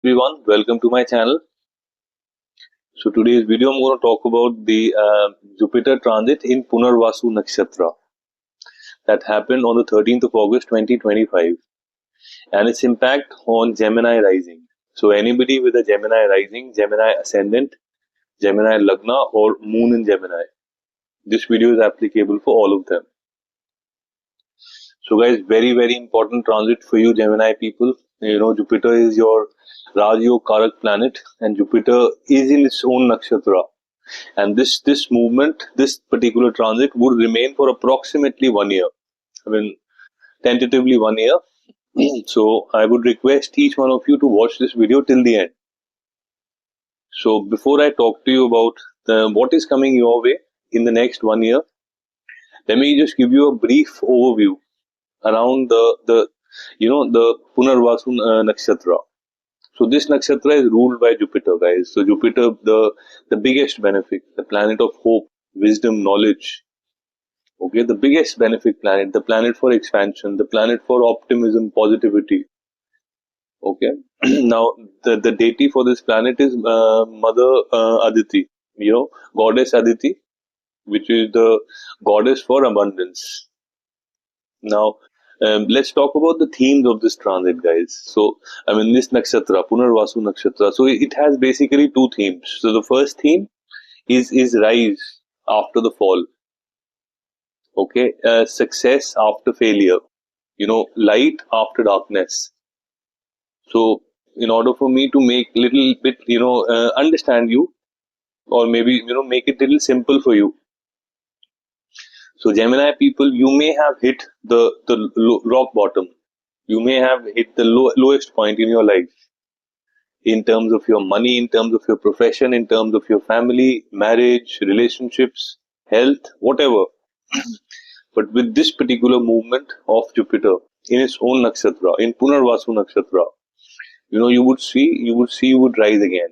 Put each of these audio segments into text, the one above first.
Everyone, welcome to my channel. So today's video I'm going to talk about the Jupiter transit in Punarvasu Nakshatra that happened on the 13th of August 2025 and its impact on Gemini rising. So anybody with a Gemini rising, Gemini ascendant, Gemini Lagna or Moon in Gemini, this video is applicable for all of them. So guys, very important transit for you Gemini people. Jupiter is your Rajyo Karak planet and Jupiter is in its own nakshatra. And this movement, this particular transit would remain for approximately 1 year. I mean, tentatively 1 year. So I would request each one of you to watch this video till the end. So before I talk to you about what is coming your way in the next 1 year, let me just give you a brief overview around the Punarvasu Nakshatra. So this nakshatra is ruled by Jupiter, guys. So Jupiter, the biggest benefit, the planet of hope, wisdom, knowledge. Okay, the biggest benefit planet, the planet for expansion, the planet for optimism, positivity. Okay, now the deity for this planet is Mother Aditi, goddess Aditi, which is the goddess for abundance. Now, let's talk about the themes of this transit, guys. So, this nakshatra, Punarvasu Nakshatra. So, it has basically two themes. So, the first theme is rise after the fall. Okay, success after failure. Light after darkness. So, in order for me to make little bit, understand you, or maybe make it little simple for you. So, Gemini people, you may have hit the rock bottom. You may have hit the lowest point in your life in terms of your money, in terms of your profession, in terms of your family, marriage, relationships, health, whatever. But with this particular movement of Jupiter in its own nakshatra, in Punarvasu Nakshatra, you would rise again.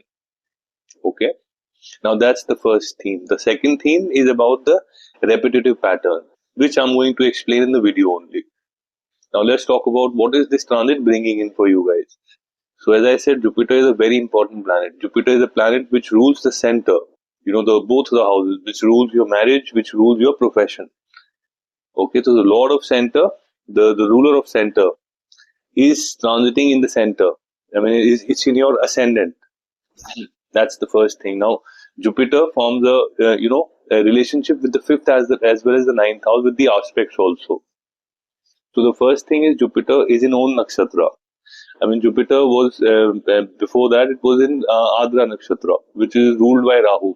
Okay. Now that's the first theme. The second theme is about the repetitive pattern, which I'm going to explain in the video only. Now let's talk about what is this transit bringing in for you guys. So as I said, Jupiter is a very important planet. Jupiter is a planet which rules the center, both the houses, which rules your marriage, which rules your profession. Okay, so the Lord of Center, the ruler of Center, is transiting in the center. It's in your ascendant. That's the first thing. Now, Jupiter forms a relationship with the fifth as well as the ninth house with the aspects also. So the first thing is Jupiter is in own nakshatra. Jupiter was before that it was in Adra nakshatra, which is ruled by Rahu.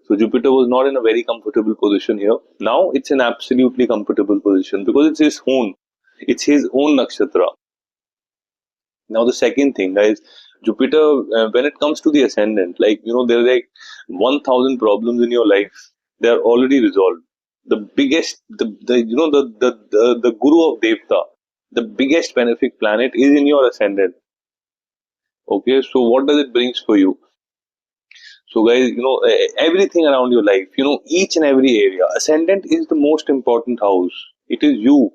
So Jupiter was not in a very comfortable position here. Now it's an absolutely comfortable position because it's his own nakshatra. Now the second thing, guys, Jupiter, when it comes to the ascendant, there are like 1,000 problems in your life. They are already resolved. The biggest, the guru of Devta, the biggest benefic planet is in your ascendant. Okay, so what does it brings for you? So guys, everything around your life, each and every area. Ascendant is the most important house. It is you.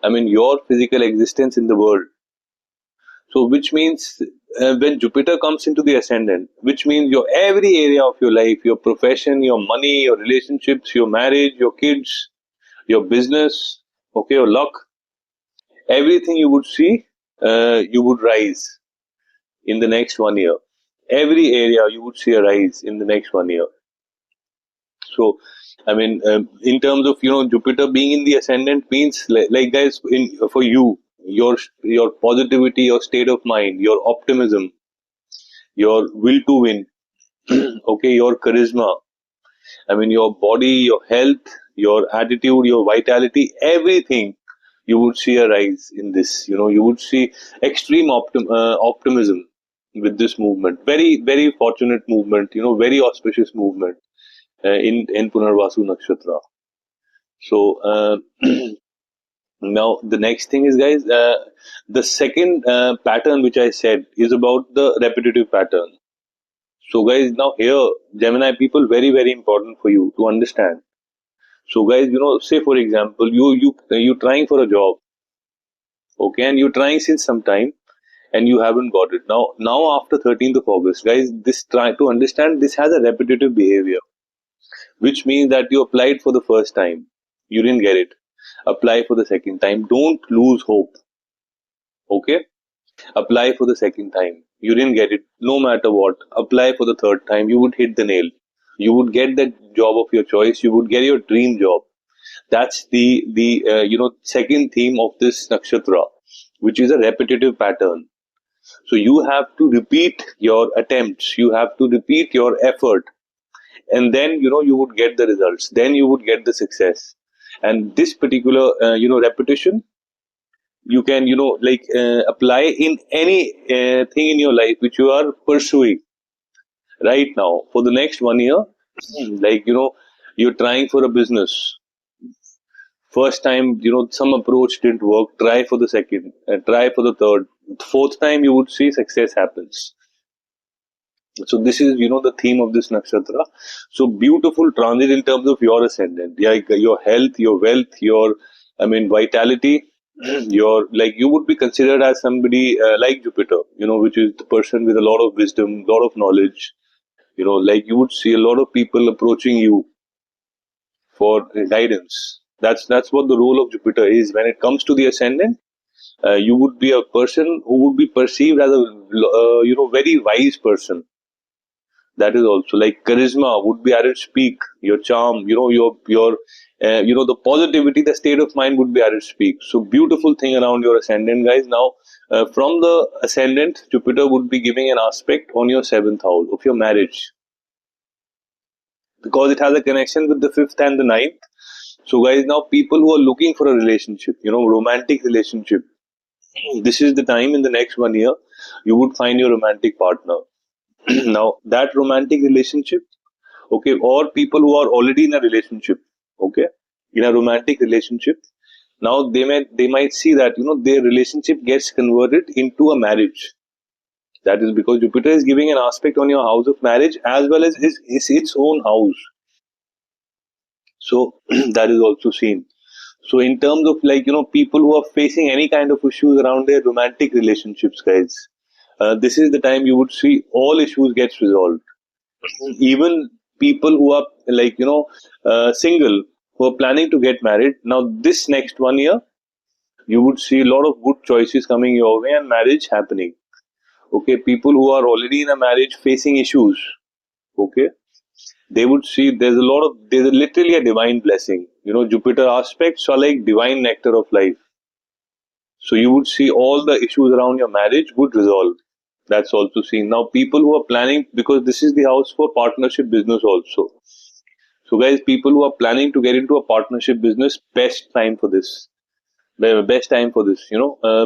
Your physical existence in the world. So which means when Jupiter comes into the ascendant, which means your every area of your life, your profession, your money, your relationships, your marriage, your kids, your business, okay, your luck, everything you would see, you would rise in the next 1 year. Every area you would see a rise in the next 1 year. So, in terms of Jupiter being in the ascendant means like guys, for you, your positivity, your state of mind, your optimism, your will to win, okay, your charisma. Your body, your health, your attitude, your vitality, everything you would see a rise in this. You would see extreme optimism with this movement. Very fortunate movement. Very auspicious movement in Punarvasu Nakshatra. So now the next thing is, guys, the second pattern which I said is about the repetitive pattern. So guys, now here Gemini people, very important for you to understand. So guys, say for example, you're trying for a job, okay, and you're trying since some time, and you haven't got it. Now after 13th of August, guys, this try to understand this has a repetitive behavior, which means that you applied for the first time, you didn't get it. Apply for the second time. Don't lose hope. Okay? Apply for the second time. You didn't get it. No matter what. Apply for the third time. You would hit the nail. You would get that job of your choice. You would get your dream job. That's the second theme of this nakshatra, which is a repetitive pattern. So you have to repeat your attempts. You have to repeat your effort, and then you would get the results. Then you would get the success. And this particular repetition, you can apply in any thing in your life which you are pursuing right now for the next 1 year. Like you're trying for a business. First time, some approach didn't work. Try for the second, try for the third, fourth time. You would see success happens. So this is the theme of this nakshatra. So beautiful transit in terms of your ascendant, like your health, your wealth, your vitality. Your, like, you would be considered as somebody like Jupiter, which is the person with a lot of wisdom, lot of knowledge. Like you would see a lot of people approaching you for guidance. That's what the role of Jupiter is. When it comes to the ascendant, you would be a person who would be perceived as a very wise person. That is also like charisma would be at its peak. Your charm, your the positivity, the state of mind would be at its peak. So beautiful thing around your ascendant, guys. Now, from the ascendant, Jupiter would be giving an aspect on your seventh house of your marriage, because it has a connection with the fifth and the ninth. So, guys, now people who are looking for a relationship, romantic relationship, this is the time in the next 1 year you would find your romantic partner. Now, that romantic relationship, okay, or people who are already in a relationship, okay, in a romantic relationship, now they might see that their relationship gets converted into a marriage. That is because Jupiter is giving an aspect on your house of marriage as well as is its own house. So that is also seen. So in terms of people who are facing any kind of issues around their romantic relationships, guys, this is the time you would see all issues gets resolved. Even people who are single, who are planning to get married, now this next 1 year you would see a lot of good choices coming your way and marriage happening. Okay, people who are already in a marriage facing issues, okay, they would see there's literally a divine blessing. Jupiter aspects are like divine nectar of life. So you would see all the issues around your marriage would resolve. That's also seen. Now, people who are planning, because this is the house for partnership business also. So, guys, people who are planning to get into a partnership business, best time for this. The best time for this.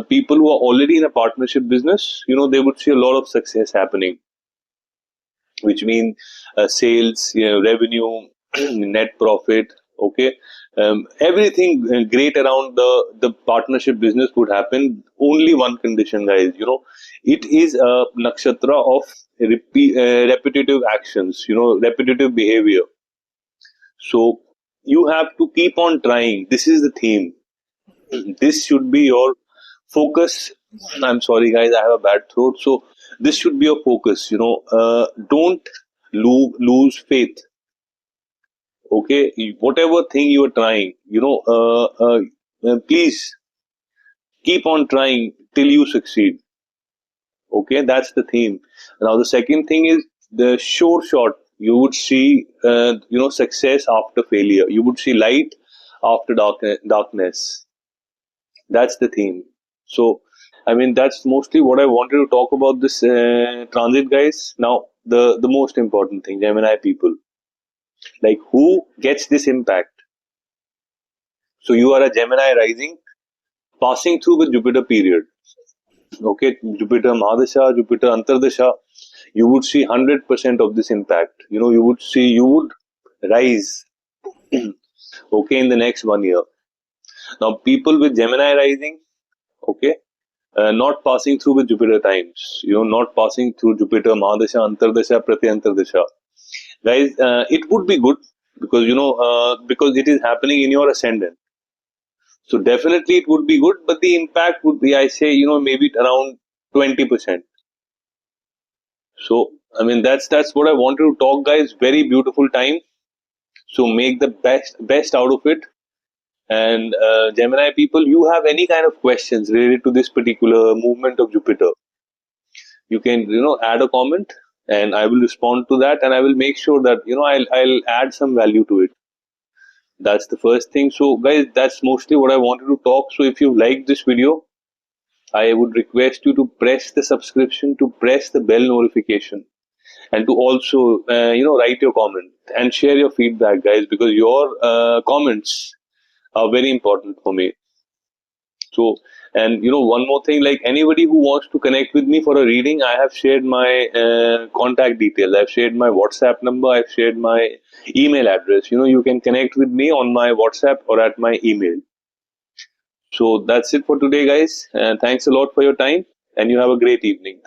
People who are already in a partnership business, they would see a lot of success happening, which means sales, revenue, net profit. Okay, everything great around the partnership business would happen. Only one condition, guys. It is a nakshatra of repetitive actions. Repetitive behavior. So you have to keep on trying. This is the theme. This should be your focus. I'm sorry, guys, I have a bad throat. So this should be your focus. Don't lose faith. Okay, whatever thing you are trying, please keep on trying till you succeed. Okay, that's the theme. Now, the second thing is the sure shot. You would see, success after failure. You would see light after darkness. That's the theme. So, that's mostly what I wanted to talk about this transit, guys. Now, the most important thing, Gemini people, like who gets this impact? So, you are a Gemini rising, passing through with Jupiter period. Okay, Jupiter Mahadasha, Jupiter Antardasha, you would see 100% of this impact. You would rise, okay, in the next 1 year. Now, people with Gemini rising, okay, not passing through with Jupiter times, not passing through Jupiter, Mahadasha, Antardasha, Pratyantardasha. Guys, it would be good because, because it is happening in your ascendant. So definitely it would be good, but the impact would be, I say, maybe around 20%. So, I mean, that's what I wanted to talk, guys. Very beautiful time. So make the best out of it. And Gemini people, you have any kind of questions related to this particular movement of Jupiter, you can add a comment, and I will respond to that, and I will make sure that I'll add some value to it. That's the first thing. So guys, that's mostly what I wanted to talk. So if you liked this video, I would request you to press the subscription, to press the bell notification, and to also write your comment and share your feedback, guys, because your comments are very important for me. So, and one more thing, like anybody who wants to connect with me for a reading, I have shared my contact details. I've shared my WhatsApp number. I've shared my email address. You can connect with me on my WhatsApp or at my email. So that's it for today, guys. And thanks a lot for your time, and you have a great evening.